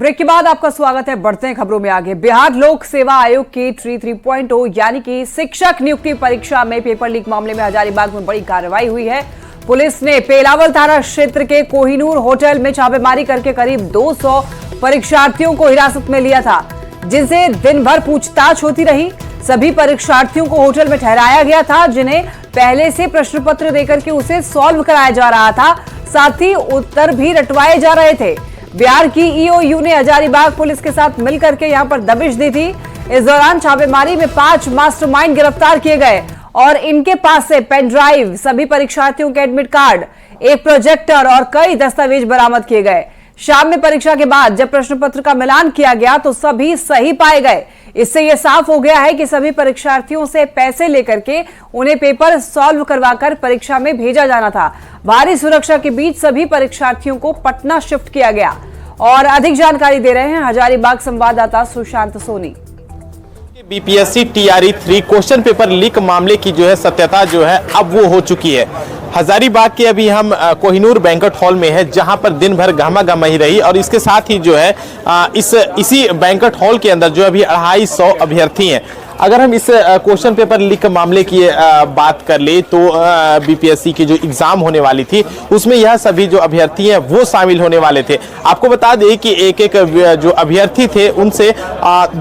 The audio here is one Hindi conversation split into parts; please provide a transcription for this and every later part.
ब्रेक के बाद आपका स्वागत है। बढ़ते हैं खबरों में आगे। बिहार लोक सेवा आयोग की 3.0 यानी कि शिक्षक नियुक्ति परीक्षा में पेपर लीक मामले में हजारीबाग में बड़ी कार्रवाई हुई है। पुलिस ने पेलावल थाना क्षेत्र के कोहिनूर होटल में छापेमारी करके करीब 200 परीक्षार्थियों को हिरासत में लिया था, जिनसे दिन भर पूछताछ होती रही। सभी परीक्षार्थियों को होटल में ठहराया गया था, जिन्हें पहले से प्रश्न पत्र देकर के उसे सॉल्व कराया जा रहा था, साथ ही उत्तर भी रटवाए जा रहे थे। बिहार की ईओयू ने हजारीबाग पुलिस के साथ मिलकर के यहां पर दबिश दी थी। इस दौरान छापेमारी में 5 मास्टरमाइंड गिरफ्तार किए गए और इनके पास से पेन ड्राइव, सभी परीक्षार्थियों के एडमिट कार्ड, एक प्रोजेक्टर और कई दस्तावेज बरामद किए गए। शाम में परीक्षा के बाद जब प्रश्न पत्र का मिलान किया गया तो सभी सही पाए गए। इससे यह साफ हो गया है कि सभी परीक्षार्थियों से पैसे लेकर के उन्हें पेपर सॉल्व करवाकर परीक्षा में भेजा जाना था। भारी सुरक्षा के बीच सभी परीक्षार्थियों को पटना शिफ्ट किया गया। और अधिक जानकारी दे रहे हैं हजारीबाग संवाददाता Sushant Soni. BPSC TRE 3 question paper leak मामले की जो है सत्यता जो है अब वो हो चुकी है। हजारीबाग के अभी हम कोहिनूर बैंक्वेट हॉल में है, जहां पर दिन भर गहमा-गहमी रही और इसके साथ ही जो है इसी बैंक्वेट हॉल के अंदर जो अभी 250 अभ्यर्थी हैं। अगर हम इस क्वेश्चन पेपर लीक मामले की बात कर ले तो बीपीएससी की जो एग्जाम होने वाली थी उसमें यह सभी जो अभ्यर्थी हैं वो शामिल होने वाले थे। आपको बता दें कि एक एक जो अभ्यर्थी थे उनसे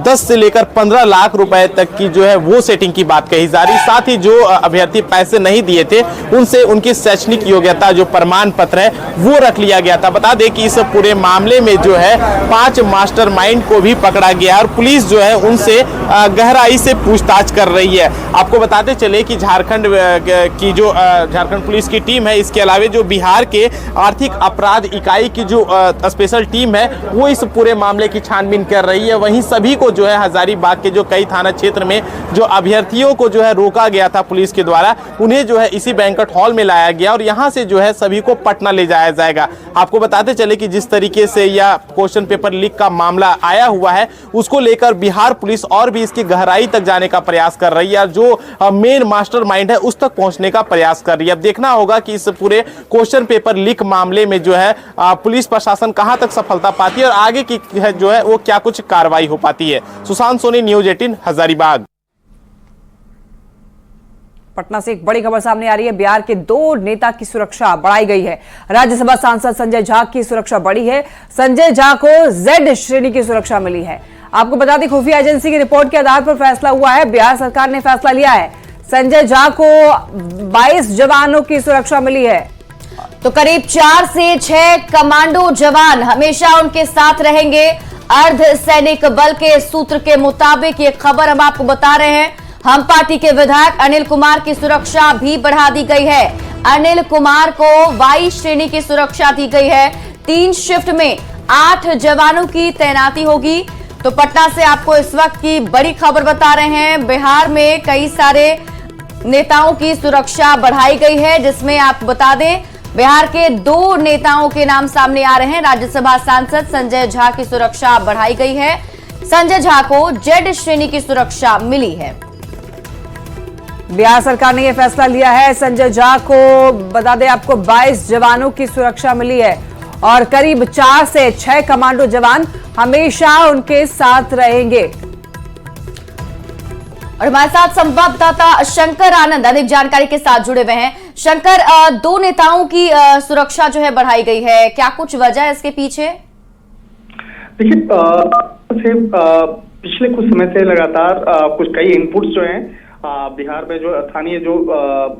10 से लेकर 15 लाख रुपए तक की जो है वो सेटिंग की बात कही जा रही। साथ ही जो अभ्यर्थी पैसे नहीं दिए थे उनसे उनकी शैक्षणिक योग्यता जो प्रमाण पत्र है वो रख लिया गया था। बता दें कि इस पूरे मामले में जो है 5 मास्टरमाइंड को भी पकड़ा गया और पुलिस जो है उनसे गहराई से पूछताछ कर रही है। आपको बताते चले कि झारखंड की जो झारखंड पुलिस की टीम है, इसके अलावा जो बिहार के आर्थिक अपराध इकाई की जो स्पेशल टीम है वो इस पूरे मामले की छानबीन कर रही है। वहीं सभी को जो है हजारीबाग के जो कई थाना क्षेत्र में जो अभ्यर्थियों को जो है रोका गया था पुलिस के द्वारा, उन्हें जो है इसी बैंक्वेट हॉल में लाया गया और यहां से जो है सभी को पटना ले जाया जाएगा। आपको बताते चले कि जिस तरीके से यह क्वेश्चन पेपर लीक का मामला आया हुआ है उसको लेकर बिहार पुलिस और भी इसकी गहराई तक जाने का प्रयास कर रही है, जो मेन मास्टरमाइंड है उस तक पहुंचने का प्रयास कर रही है। अब देखना होगा कि इस पूरे क्वेश्चन पेपर लीक मामले में जो है पुलिस प्रशासन कहां तक सफलता पाती है और आगे की जो है वो क्या कुछ कार्रवाई हो पाती है। सुशांत सोनी, न्यूज 18 हजारीबाग। पटना से एक बड़ी खबर सामने आ रही है। बिहार के 2 नेता की सुरक्षा बढ़ाई गई है। राज्यसभा सांसद संजय झा की सुरक्षा बढ़ी है। संजय झा को Z श्रेणी की सुरक्षा मिली है। आपको बता दें, खुफिया एजेंसी की रिपोर्ट के आधार पर फैसला हुआ है। बिहार सरकार ने फैसला लिया है। संजय झा को 22 जवानों की सुरक्षा मिली है। तो करीब 4 से 6 कमांडो जवान हमेशा उनके साथ रहेंगे। अर्ध सैनिक बल के सूत्र के मुताबिक ये खबर हम आपको बता रहे हैं। हम पार्टी के विधायक अनिल कुमार की सुरक्षा भी बढ़ा दी गई है। अनिल कुमार को 22 श्रेणी की सुरक्षा दी गई है। 3 शिफ्ट में 8 जवानों की तैनाती होगी। तो पटना से आपको इस वक्त की बड़ी खबर बता रहे हैं। बिहार में कई सारे नेताओं की सुरक्षा बढ़ाई गई है, जिसमें आप बता दें बिहार के 2 नेताओं के नाम सामने आ रहे हैं। राज्यसभा सांसद संजय झा की सुरक्षा बढ़ाई गई है। संजय झा को Z श्रेणी की सुरक्षा मिली है। बिहार सरकार ने यह फैसला लिया है। संजय झा को बता दें आपको 22 जवानों की सुरक्षा मिली है और करीब 4 से 6 कमांडो जवान हमेशा उनके साथ रहेंगे। और हमारे साथ संवाददाता शंकर आनंद अधिक जानकारी के साथ जुड़े हुए हैं। शंकर, 2 नेताओं की सुरक्षा जो है बढ़ाई गई है, क्या कुछ वजह है इसके पीछे? देखिए, पिछले कुछ समय से लगातार कुछ कई इनपुट्स जो हैं बिहार में जो स्थानीय जो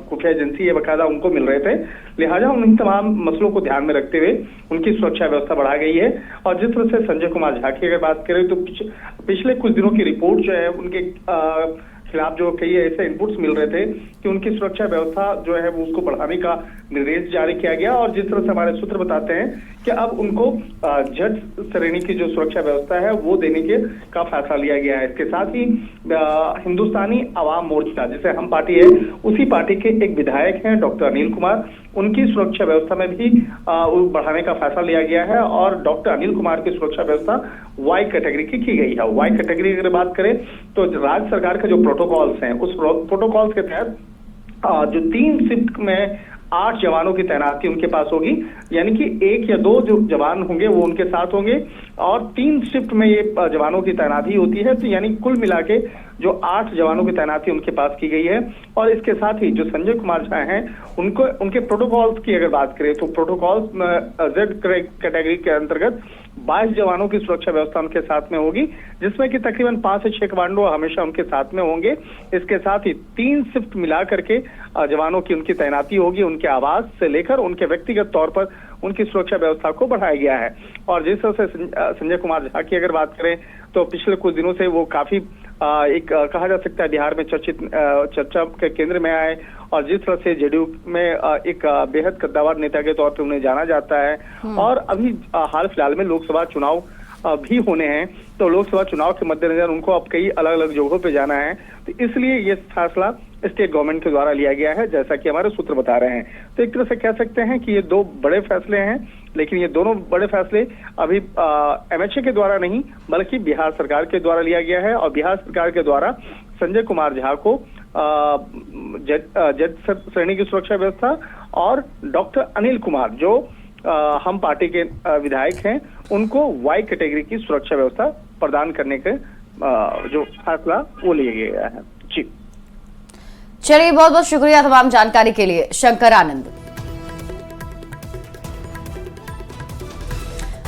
खुफिया एजेंसी है बकायदा उनको मिल रहे थे, लिहाजा उन तमाम मसलों को ध्यान में रखते हुए उनकी सुरक्षा व्यवस्था बढ़ा गई है। और जिस तरह से संजय कुमार झा की अगर बात करें तो पिछले कुछ दिनों की रिपोर्ट जो है उनके खिलाफ जो कई ऐसे इनपुट्स मिल रहे थे कि उनकी सुरक्षा व्यवस्था जो है वो उसको बढ़ाने का निर्देश जारी किया गया। और जिस तरह से हमारे सूत्र बताते हैं कि अब उनको Z श्रेणी की जो सुरक्षा व्यवस्था है वो देने का फैसला लिया गया है। इसके साथ ही हिंदुस्तानी आवाम मोर्चा जिसे हम पार्टी है, उसी पार्टी के एक विधायक हैं डॉक्टर अनिल कुमार, उनकी सुरक्षा व्यवस्था में भी बढ़ाने का फैसला लिया गया है। और डॉक्टर अनिल कुमार की सुरक्षा व्यवस्था Y कैटेगरी की गई है। Y कैटेगरी की अगर बात करें तो राज्य सरकार के जो प्रोटोकॉल्स हैं उस प्रोटोकॉल्स के तहत जो 3 शिफ्ट में 8 जवानों की तैनाती उनके पास होगी, यानी कि 1 या 2 जो जवान होंगे वो उनके साथ होंगे और 3 शिफ्ट में ये जवानों की तैनाती होती है। तो यानी कुल मिला के जो 8 जवानों की तैनाती उनके पास की गई है। और इसके साथ ही जो संजय कुमार झा हैं उनके प्रोटोकॉल्स की अगर बात करें तो प्रोटोकॉल्स जेड कैटेगरी के अंतर्गत 22 जवानों की सुरक्षा व्यवस्था उनके साथ में होगी, जिसमें कि तकरीबन 5 से 6 कमांडो हमेशा उनके साथ में होंगे। इसके साथ ही 3 शिफ्ट मिला करके जवानों की उनकी तैनाती होगी, उनके आवास से लेकर उनके व्यक्तिगत तौर पर उनकी सुरक्षा व्यवस्था को बढ़ाया गया है। और जिस तरह से संजय कुमार झा की अगर बात करें तो पिछले कुछ दिनों से वो काफी एक कहा जा सकता है बिहार में चर्चा के केंद्र में आए और जिस तरह से जेडीयू में एक बेहद कद्दावर नेता के तौर पे उन्हें जाना जाता है। और अभी हाल फिलहाल में लोकसभा चुनाव भी होने हैं, तो लोकसभा चुनाव के मद्देनजर उनको अब कई अलग अलग जगहों पे जाना है, तो इसलिए ये फैसला स्टेट गवर्नमेंट के द्वारा लिया गया है, जैसा कि हमारे सूत्र बता रहे हैं। तो एक तरह से कह सकते हैं कि ये 2 बड़े फैसले हैं, लेकिन ये दोनों बड़े फैसले अभी एमएचए के द्वारा नहीं बल्कि बिहार सरकार के द्वारा लिया गया है। और बिहार सरकार के द्वारा संजय कुमार झा को जेड श्रेणी की सुरक्षा व्यवस्था और डॉक्टर अनिल कुमार जो हम पार्टी के विधायक हैं उनको वाई कैटेगरी की सुरक्षा व्यवस्था प्रदान करने के जो फैसला वो लिया गया है। जी चलिए, बहुत बहुत शुक्रिया तमाम जानकारी के लिए शंकर आनंद।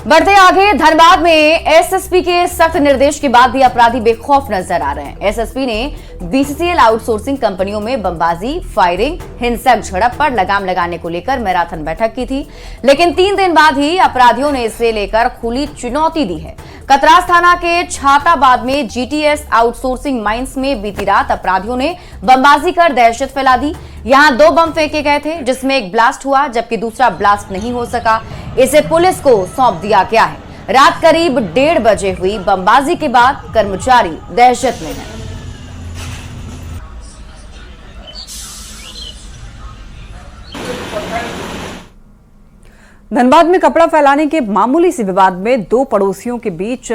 बढ़ते आगे, धनबाद में एसएसपी के सख्त निर्देश के बाद भी अपराधी बेखौफ नजर आ रहे हैं। एसएसपी ने बीसीसीएल आउटसोर्सिंग कंपनियों में बमबाजी, फायरिंग, हिंसक झड़प पर लगाम लगाने को लेकर मैराथन बैठक की थी, लेकिन 3 दिन बाद ही अपराधियों ने इसे लेकर खुली चुनौती दी है। कतरास थाना के छाताबाद में जीटीएस आउटसोर्सिंग माइंस में बीती रात अपराधियों ने बमबाजी कर दहशत फैला दी। यहां 2 बम फेंके गए थे, जिसमें एक ब्लास्ट हुआ जबकि दूसरा ब्लास्ट नहीं हो सका। इसे पुलिस को सौंप दिया गया है। रात करीब 1:30 बजे हुई बमबाजी के बाद कर्मचारी दहशत में हैं। धनबाद में कपड़ा फैलाने के मामूली से विवाद में 2 पड़ोसियों के बीच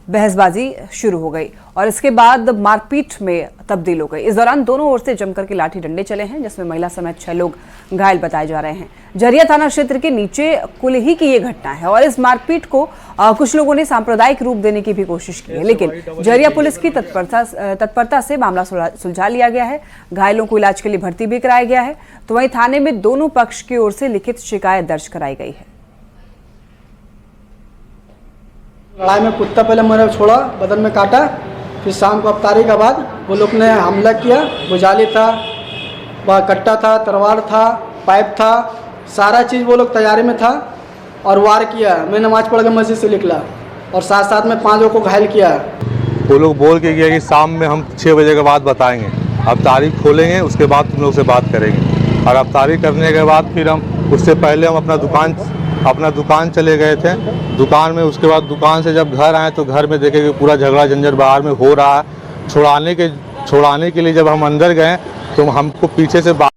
बहसबाजी शुरू हो गई और इसके बाद मारपीट में तब्दील हो गई। इस दौरान दोनों ओर से जमकर के लाठी डंडे चले हैं, जिसमें महिला समेत 6 लोग घायल बताए जा रहे हैं। जरिया थाना क्षेत्र के नीचे कुलही की ये घटना है और इस मारपीट को कुछ लोगों ने सांप्रदायिक रूप देने की भी कोशिश की है, लेकिन जरिया पुलिस की तत्परता से मामला सुलझा लिया गया है। घायलों को इलाज के लिए भर्ती भी कराया गया है। तो वहीं थाने में दोनों पक्ष की ओर से लिखित शिकायत दर्ज कराई गई है। लड़ाई में कुत्ता पहले मेरे छोड़ा, बदन में काटा, फिर शाम को अफ्तारी के बाद वो लोग ने हमला किया। बुझाली था, कट्टा था, तलवार था, पाइप था, सारा चीज़ वो लोग तैयारी में था और वार किया। मैं नमाज पढ़ के मस्जिद से निकला और साथ साथ में 5 लोगों को घायल किया। वो लोग बोल के गया कि शाम में हम 6 बजे के बाद बताएंगे, अफ्तारी खोलेंगे उसके बाद तुम लोग से बात करेंगे। और अफ्तारी करने के बाद फिर हम उससे पहले हम अपना दुकान चले गए थे। दुकान में उसके बाद दुकान से जब घर आए तो घर में देखे कि पूरा झगड़ा झंझट बाहर में हो रहा है। छुड़ाने के लिए जब हम अंदर गए तो हमको पीछे से